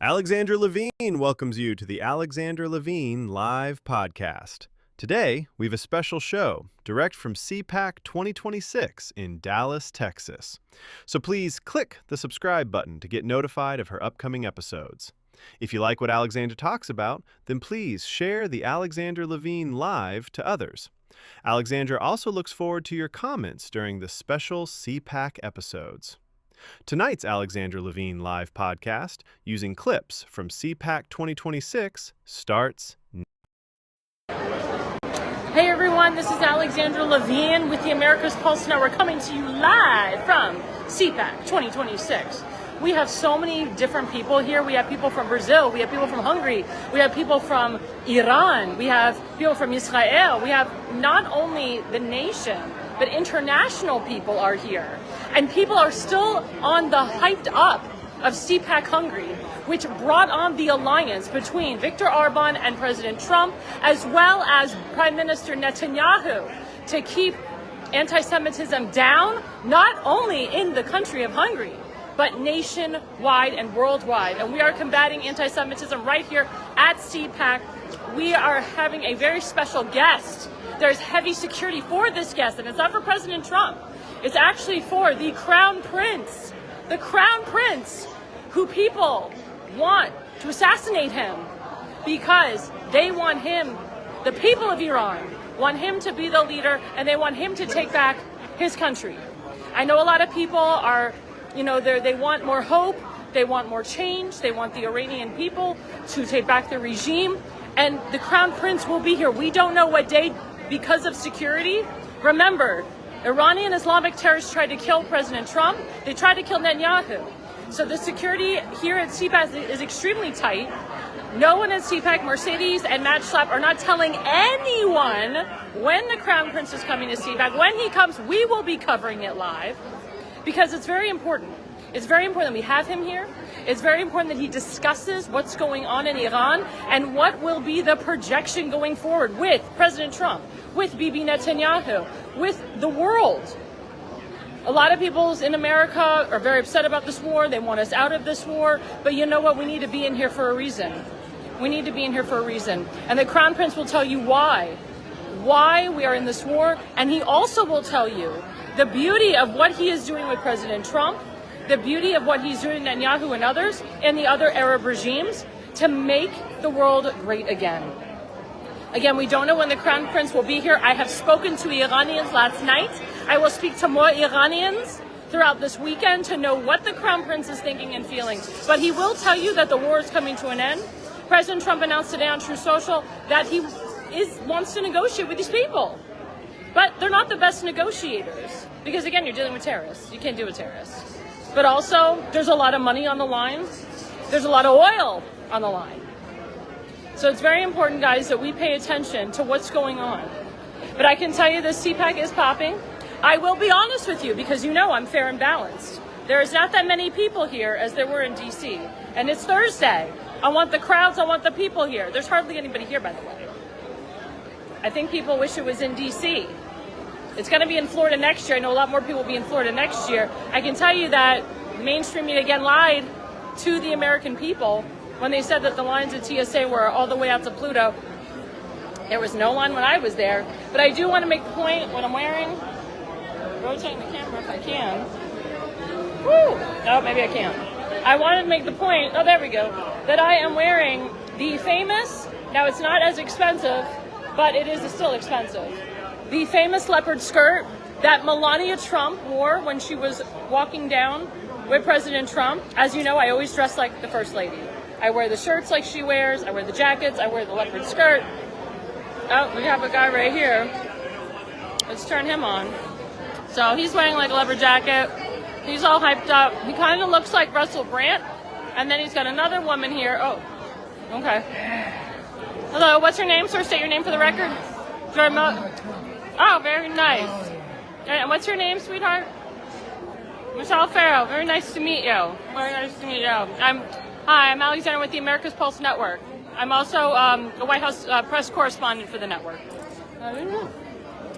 Alexandra Levine welcomes you to the Alexandra Levine Live Podcast. Today, we have a special show, direct from C-PAC 2026 in Dallas, Texas. So please click the subscribe button to get notified of her upcoming episodes. If you like what Alexandra talks about, then please share the Alexandra Levine Live to others. Alexandra also looks forward to your comments during the special C-PAC episodes. Tonight's Alexandra Levine Live Podcast, using clips from C-PAC 2026, starts now. Hey everyone, this is Alexandra Levine with the America's Pulse Network coming to you live from C-PAC 2026. We have so many different people here. We have people from Brazil, we have people from Hungary, we have people from Iran, we have people from Israel. We have not only the nation, but international people are here. And people are still on the hyped up of CPAC Hungary, which brought on the alliance between Viktor Orban and President Trump, as well as Prime Minister Netanyahu, to keep anti-Semitism down, not only in the country of Hungary, but nationwide and worldwide. And we are combating anti-Semitism right here at CPAC. We are having a very special guest. There's heavy security for this guest, and it's not for President Trump. It's actually for the Crown Prince. The Crown Prince, who people want to assassinate him because they want him, the people of Iran, want him to be the leader, and they want him to take back his country. I know a lot of people are, they want more hope, they want more change, they want the Iranian people to take back the regime, and the Crown Prince will be here. We don't know what day because of security. Remember, Iranian Islamic terrorists tried to kill President Trump. They tried to kill Netanyahu. So the security here at CPAC is extremely tight. No one at CPAC, Mercedes and Matt Schlapp are not telling anyone when the Crown Prince is coming to CPAC. When he comes, we will be covering it live because it's very important. It's very important that we have him here. It's very important that he discusses what's going on in Iran and what will be the projection going forward with President Trump, with Bibi Netanyahu, with the world. A lot of people in America are very upset about this war. They want us out of this war. But you know what? We need to be in here for a reason. We need to be in here for a reason. And the Crown Prince will tell you why we are in this war. And he also will tell you the beauty of what he is doing with President Trump, the beauty of what he's doing, Netanyahu and others, and the other Arab regimes to make the world great again. Again, we don't know when the Crown Prince will be here. I have spoken to Iranians last night. I will speak to more Iranians throughout this weekend to know what the Crown Prince is thinking and feeling. But he will tell you that the war is coming to an end. President Trump announced today on Truth Social that he wants to negotiate with these people. But they're not the best negotiators. Because again, you're dealing with terrorists. You can't deal with terrorists. But also, there's a lot of money on the line. There's a lot of oil on the line. So it's very important, guys, that we pay attention to what's going on. But I can tell you this CPAC is popping. I will be honest with you because I'm fair and balanced. There is not that many people here as there were in D.C. And it's Thursday. I want the crowds, I want the people here. There's hardly anybody here, by the way. I think people wish it was in D.C. It's going to be in Florida next year. I know a lot more people will be in Florida next year. I can tell you that mainstream media again lied to the American people when they said that the lines at TSA were all the way out to Pluto. There was no line when I was there. But I do want to make the point, what I'm wearing, rotating the camera if I can. Woo! Oh, maybe I can't. I wanted to make the point, oh, there we go, that I am wearing the famous, now it's not as expensive, but it is still expensive, the famous leopard skirt that Melania Trump wore when she was walking down with President Trump. As you know, I always dress like the First Lady. I wear the shirts like she wears, I wear the jackets, I wear the leopard skirt. Oh, we have a guy right here. Let's turn him on. So he's wearing like a leopard jacket. He's all hyped up. He kind of looks like Russell Brand. And then he's got another woman here. Oh, okay. Hello, what's your name, sir? State your name for the record. Oh, very nice. And what's your name, sweetheart? Michelle Farrow. Very nice to meet you. Very nice to meet you. Hi, I'm Alexandra with the America's Pulse Network. I'm also a White House press correspondent for the network.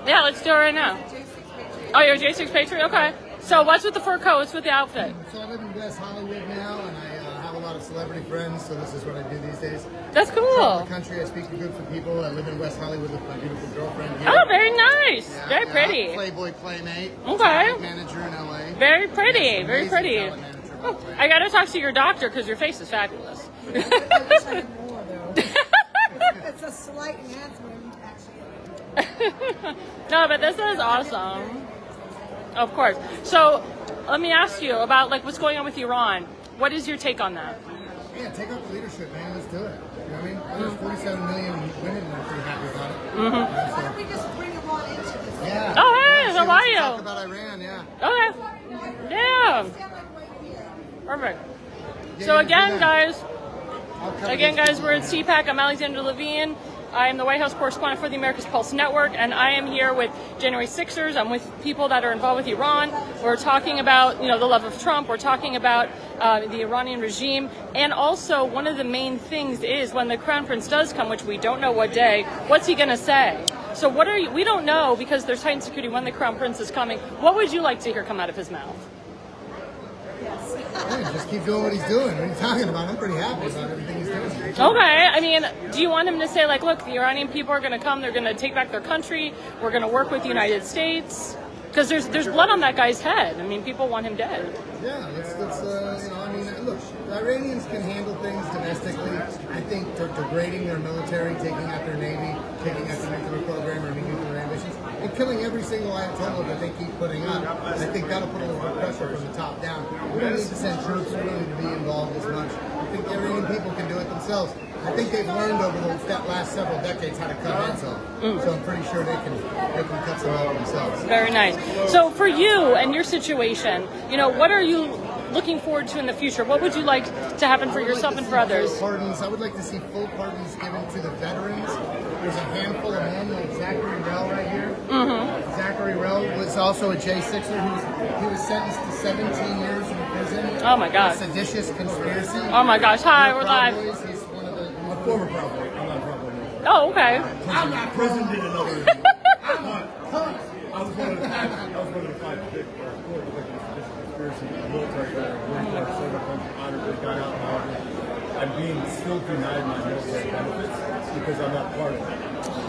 Yeah, let's do it right now. Oh, you're a J6 Patriot? Okay. So what's with the fur coat? What's with the outfit? So I live in West Hollywood now, and I have a lot of celebrity friends, so this is what I do these days. That's cool. Travel the country, I speak to groups of people. I live in West Hollywood with my beautiful girlfriend here. Oh, very nice. Yeah, Very yeah, pretty. Playboy playmate. Okay. Talent manager in LA. Very pretty. Yes, Very amazing pretty. talent manager, by the way. I gotta talk to your doctor because your face is fabulous. I wish I had more, though. It's a slight enhancement, actually. No, but this is awesome. Of course. So, let me ask you about like what's going on with Iran. What is your take on that? Yeah, take out the leadership, man. Let's do it. You know what I mean? There's 47 million women that are pretty happy about it. Why don't we just bring them on into this? Yeah. Oh, hey, Yeah, how see, are let's you? Talk about Iran, yeah. Okay. Yeah. Perfect. Yeah, So yeah, again, do that. guys, I'll cover these people we're at in a C-PAC. I'm Alexandra Levine. I am the White House correspondent for the America's Pulse Network, and I am here with January 6ers. I'm with people that are involved with Iran. We're talking about, the love of Trump. We're talking about the Iranian regime. And also, one of the main things is when the Crown Prince does come, which we don't know what day, what's he going to say? So we don't know because there's heightened security when the Crown Prince is coming. What would you like to hear come out of his mouth? Yeah, just keep doing what he's doing. What are you talking about? I'm pretty happy about everything he's doing. Okay, I mean, do you want him to say, like, look, the Iranian people are going to come, they're going to take back their country, we're going to work with the United States? Because there's blood on that guy's head. I mean, people want him dead. Yeah, look, the Iranians can handle things domestically. I think they're degrading their military, taking out their navy, taking out their nuclear program or nuclear ambitions, and killing every single Ayatollah that they keep putting up. I think that'll put a little bit of pressure from the top down. We don't need to send troops. We don't need to be involved as much. I think the Iranian people can do it themselves. I think they've learned over the last several decades how to cut heads off. So I'm pretty sure they can cut some off themselves. Very nice. So for you and your situation, what are you looking forward to in the future? What would you like to happen for yourself and for others? Pardons. I would like to see full pardons given to the veterans. There's a handful of men like Zachary Rell right here. Mm-hmm. Zachary Rell was also a J6er. He was sentenced to 17 years in prison. Oh my God. For seditious conspiracy. Oh my gosh. Hi, we're live. He's one of the former Proud Boys. I'm not a Proud Boy. Oh, okay. Prison did another. I was one of the five conspiracy military veteran, served a country, honorably got out of Harvard. I'm being still denied my military benefits because I'm not part of it.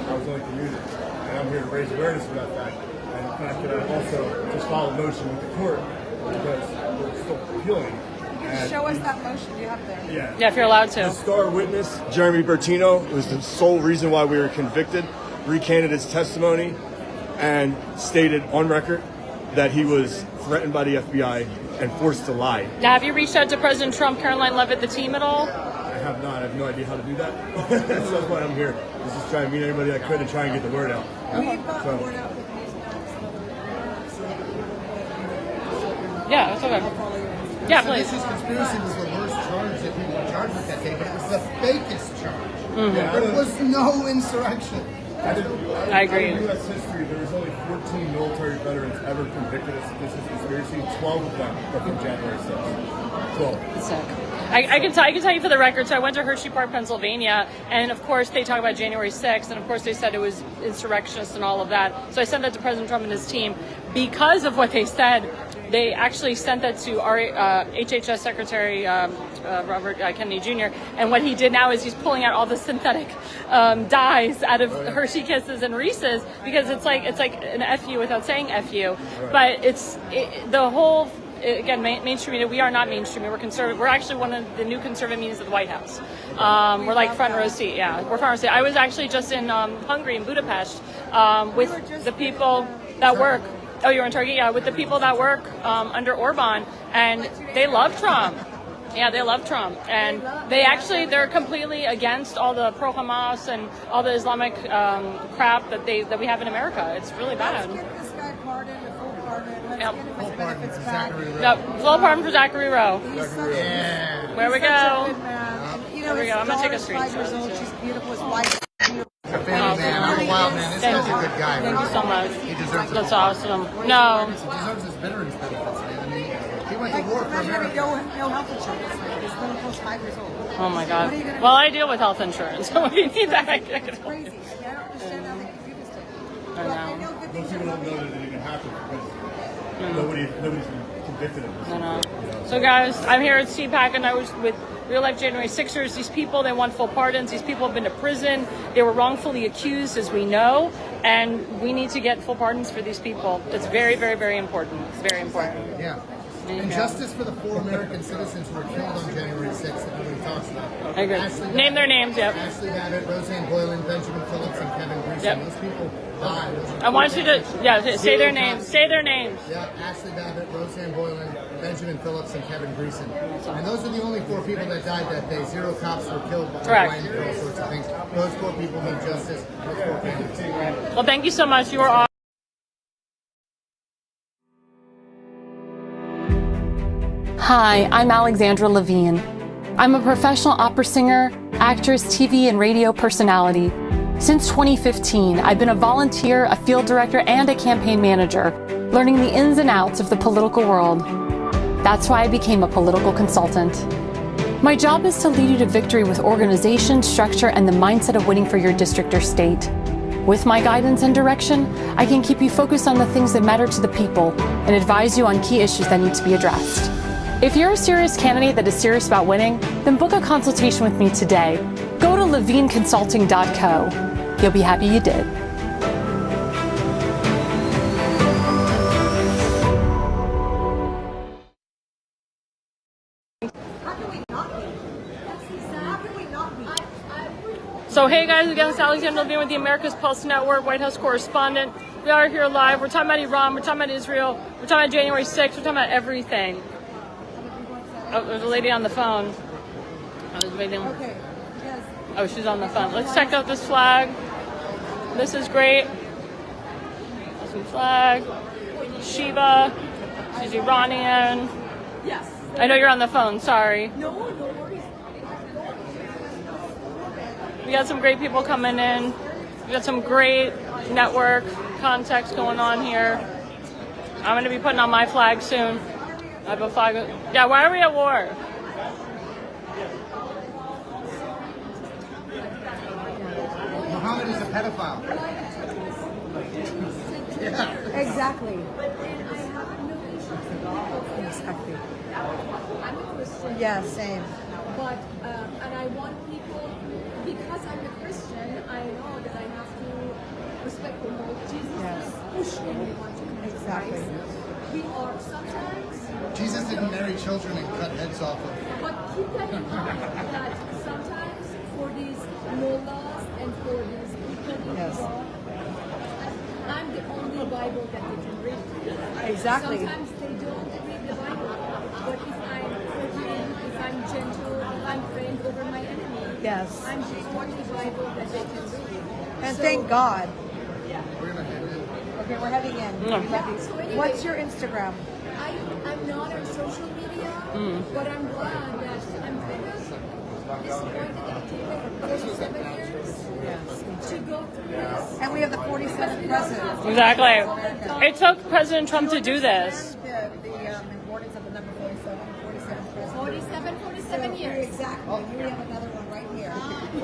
I was only commuted, and I'm here to raise awareness for that fact, and the fact that I also just filed a motion with the court because we're still appealing. Show us that motion you have there. Yeah, if you're allowed to. The star witness, Jeremy Bertino, was the sole reason why we were convicted, recanted his testimony, and stated on record that he was threatened by the FBI and forced to lie. Now, have you reached out to President Trump, Caroline Levitt, the team at all? I have not. I have no idea how to do that. So that's why I'm here. Is just trying to meet everybody I could and try and get the word out. We've got the word out with these Yeah, that's okay. Yeah, please. Seditious conspiracy was the worst charge that people were charged with that day, but it was the fakest charge. There was no insurrection. I agree. In U.S. history, there was only 14 military veterans ever convicted of seditious conspiracy. 12 of them are from January 6th. 12. Sick. I can tell you for the record, so I went to Hershey Park, Pennsylvania, and of course they talk about January 6th, and of course they said it was insurrectionists and all of that. So I sent that to President Trump and his team. Because of what they said, they actually sent that to our HHS Secretary Robert Kennedy Jr. And what he did now is he's pulling out all the synthetic dyes out of Hershey Kisses and Reese's because it's like an FU without saying FU. But the whole. Again, mainstream media, we are not mainstream. We're conservative. We're actually one of the new conservative medias of the White House. We're like front row seat. Yeah, we're front row seat. I was actually just in Hungary, in Budapest, with the people that work. Oh, you were in Turkey? Yeah, with the people that work under Orban, and they love Trump. Yeah, they love Trump, and they're completely against all the pro-Hamas and all the Islamic crap that we have in America. It's really bad. Let's get this guy pardoned, a full pardon. Let's Yep. get him his benefits back. Yep, full pardon for Zachary Rowe. He's such a Where we such a go. good man. And, There we his go. I'm gonna take a daughter's 5 years screenshot, old. too. She's beautiful. His wife. A family man. I'm a wild man. This guy's a good guy. Thank you so much. He deserves it. That's awesome. No. He deserves his veterans benefits, man. I mean, he went to Like, war for imagine having America. no health insurance. Like, his little girl's 5 years old. Oh my God. What are you gonna Well, do? I deal with health insurance, so if you need that, I can It's crazy. Like, I don't understand how they can do this to him. But know. I know good things Most people are don't know coming. that it even happened because nobody's been convicted of this. I know. You know, So guys, I'm here at C-PAC, and I was with real-life January 6ers. These people, they want full pardons. These people have been to prison. They were wrongfully accused, as we know, and we need to get full pardons for these people. It's very, very, very important. Very important. Yeah. And justice for the 4 American citizens who were killed on January 6th that nobody talks about. I agree. Name their names, yep. Ashley Babbitt, Roseanne Boylan, Benjamin Phillips, and Kevin Greason. Yep. Those people died. I want you to, say their names. Say their names. Yeah, Ashley Babbitt, Roseanne Boylan, Benjamin Phillips, and Kevin Greason. And those are the only 4 people that died that day. 0 cops were killed by Correct. for all sorts of things. Those 4 people need justice. Those 4 families. Well, thank you so much. You are awesome. Hi, I'm Alexandra Levine. I'm a professional opera singer, actress, TV, and radio personality. Since 2015, I've been a volunteer, a field director, and a campaign manager, learning the ins and outs of the political world. That's why I became a political consultant. My job is to lead you to victory with organization, structure, and the mindset of winning for your district or state. With my guidance and direction, I can keep you focused on the things that matter to the people and advise you on key issues that need to be addressed. If you're a serious candidate that is serious about winning, then book a consultation with me today. Go to levineconsulting.co. You'll be happy you did. So hey guys, again, it's Alexandra Levine with the America's Pulse Network, White House correspondent. We are here live. We're talking about Iran. We're talking about Israel. We're talking about January 6th. We're talking about everything. Oh, there's a lady on the phone. Okay. Yes. Oh, she's on the phone. Let's check out this flag. This is great. Awesome flag. Shiva. She's Iranian. Yes. I know you're on the phone. Sorry. No worries. We got some great people coming in. We got some great network context going on here. I'm going to be putting on my flag soon. I have a flag. Yeah, why are we at war? Muhammad is a pedophile. Yeah. Exactly. I'm a Christian. Yeah, same. But, and I want people, because I'm a Christian, I know that I have to respect the Lord Jesus. Yes. Push everyone to come to Exactly. Christ. We are sometimes, Jesus didn't marry children and cut heads off of. but keep that in mind that sometimes for these mullahs and for these people in Yes. Iran, I'm the only Bible that they can read. Exactly. Sometimes they don't read the Bible, but if I'm forgiving, if I'm gentle, if I'm praying over my enemy, Yes. I'm the only Bible that they can read. And So- thank God. We're gonna head in. Okay, we're heading in. So anyway, What's your Instagram? I'm not on social media, but I'm glad that I'm kind of disappointed that it took like 47 years to go through this. And we have the 47th president. Exactly. It took President Trump to do this. The importance of the number 47, 47th president. 47 years. Exactly. We have another one right here.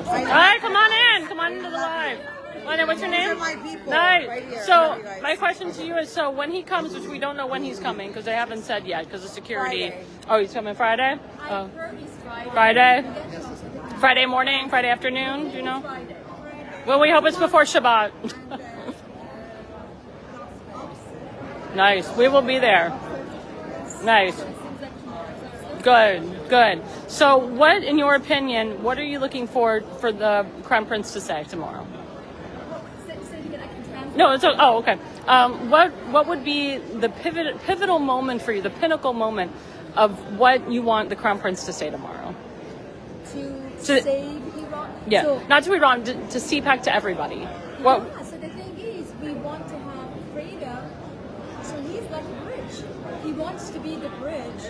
All right, come on in. Come on into the live. What's your These name? are my people Nice. right here. So Love you guys. my question to you is: so when he comes, which we don't know when he's coming because they haven't said yet because of security. Friday. Oh, he's coming Friday. I Oh, heard it's Friday. Friday. Yes, Friday morning, Friday afternoon. Do you know? Friday. Well, we hope it's before Shabbat. Nice. We will be there. Nice. Good. Good. So, what, in your opinion, what are you looking for the Crown Prince to say tomorrow? Say it again, I can translate. No, it's okay. What would be the pivotal moment for you, the pinnacle moment of what you want the Crown Prince to say tomorrow? To So- save Iran. Yeah, So, not to Iran, to CPAC to everybody. What? yeah, so the thing is, we want to have freedom. So he's like a bridge. He wants to be the bridge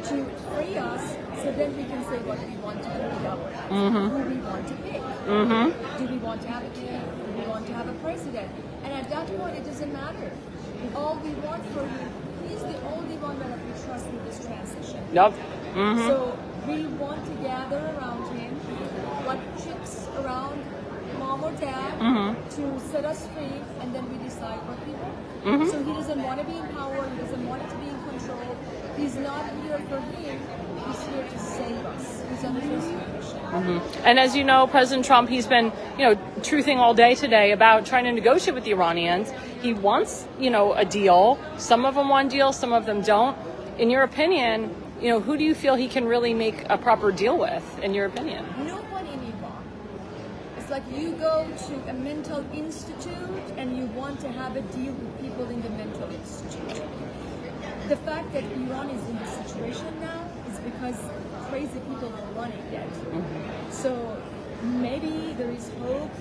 to free us, so then we can say what we want to do with our lives. Who we want to pick. Do we want to have a king? Do we want to have a president? And at that point, it doesn't matter. All we want for him, he's the only one that we trust with this transition. Yep. So we want to gather around him, like chicks around mom or dad, to set us free, and then we decide what we want. So he doesn't want to be in power, he doesn't want to be in control. He's not here for him, he's here to save us. He's on the first condition. And as you know, President Trump, he's been, truthing all day today about trying to negotiate with the Iranians. He wants, a deal. Some of them want deals, some of them don't. In your opinion, who do you feel he can really make a proper deal with, in your opinion? No one in Iran. It's like you go to a mental institute and you want to have a deal with people in the mental institute. The fact that Iran is in this situation now is because crazy people are running it. So maybe there is hope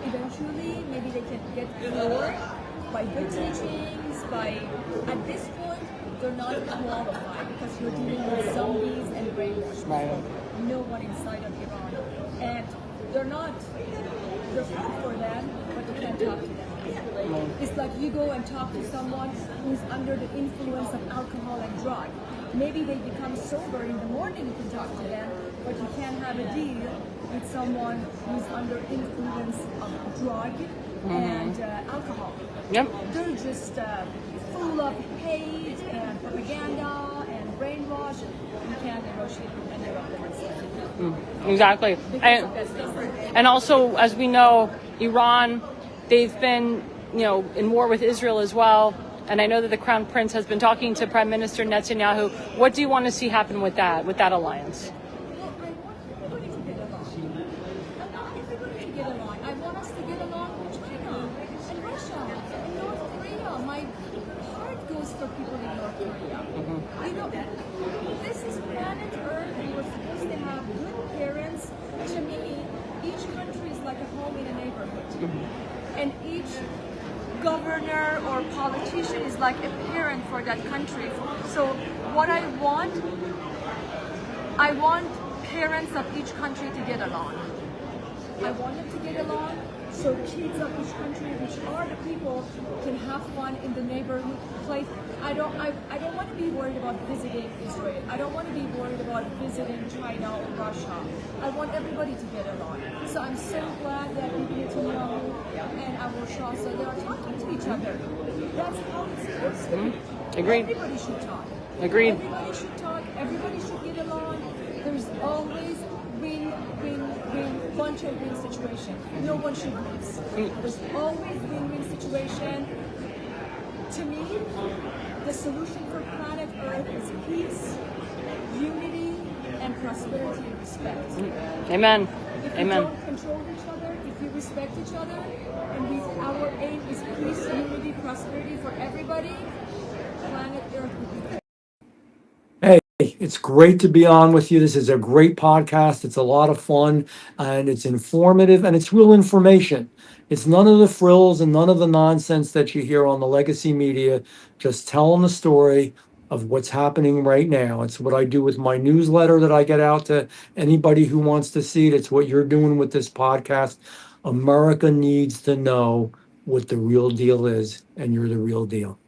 eventually. Maybe they can get cured by good teachings, at this point, they're not qualified because you're dealing with zombies and brainwashed people. No one inside of Iran. And there's hope for them, but you can't talk to them. It's like you go and talk to someone who's under the influence of alcohol and drug. Maybe they become sober in the morning, you can talk to them, but you can't have a deal with someone who's under influence of drug and alcohol. Yep. They're just full of hate and propaganda and brainwash. You can't negotiate with any of them. Exactly. And also, as we know, Iran, they've been, in war with Israel as well. And I know that the Crown Prince has been talking to Prime Minister Netanyahu. What do you want to see happen with that alliance? Well, I want everybody to get along. I want everybody to get along. I want us to get along with China and Russia and North Korea. My heart goes for people in North Korea. This is planet Earth. We were supposed to have good parents. To me, each country is like a home in a neighborhood. And each governor or politician is like a parent for that country. So what I want parents of each country to get along. I want them to get along so kids of each country, which are the people, can have fun in the neighborhood place. I don't want to be worried about visiting Israel. I don't want to be worried about visiting China or Russia. I want everybody to get along. So I'm so glad that Bibi Netanyahu and our Shah, so they are talking to each other. That's how it's supposed to be. Agreed. Everybody should talk. Agreed. Everybody should talk. Everybody should get along. There's always win, bunch of win situation. No one should lose. There's always win-win situation. To me, the solution for planet Earth is peace, unity, and prosperity and respect. Amen. If we Amen. don't control each other, if we respect each other, and our aim is peace, unity, prosperity for everybody, planet Earth will be great. Hey, it's great to be on with you. This is a great podcast. It's a lot of fun and it's informative and it's real information. It's none of the frills and none of the nonsense that you hear on the legacy media. Just telling the story of what's happening right now. It's what I do with my newsletter that I get out to anybody who wants to see it. It's what you're doing with this podcast. America needs to know what the real deal is, and you're the real deal.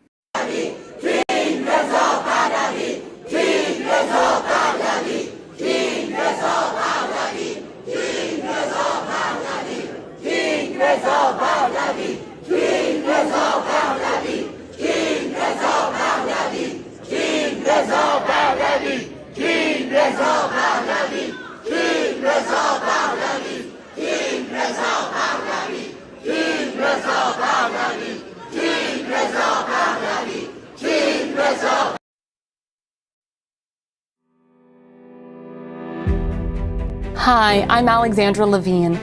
Hi, I'm Alexandra Levine.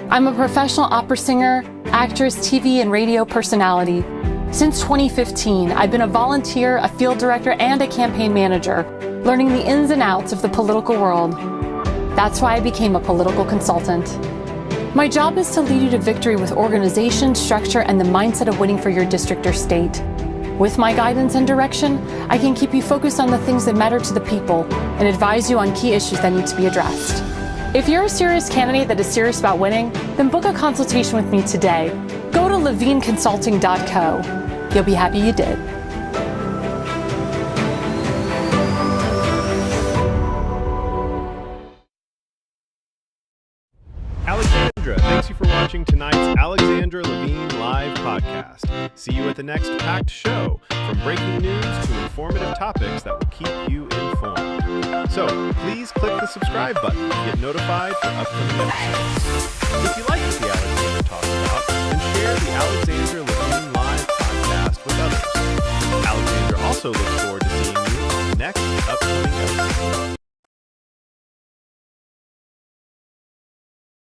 I'm a professional opera singer, actress, TV, and radio personality. Since 2015, I've been a volunteer, a field director, and a campaign manager, learning the ins and outs of the political world. That's why I became a political consultant. My job is to lead you to victory with organization, structure, and the mindset of winning for your district or state. With my guidance and direction, I can keep you focused on the things that matter to the people and advise you on key issues that need to be addressed. If you're a serious candidate that is serious about winning, then book a consultation with me today. Go to levineconsulting.co. You'll be happy you did. Alexandra, thank Thanks you for watching tonight's Alexandra Levine live podcast. See you at the next packed show, from breaking news to informative topics that will keep you informed. So please click the subscribe button to get notified for upcoming episodes. If you like what the Alexandra talks about, then share the Alexandra Levine live podcast with others. Alexandra also looks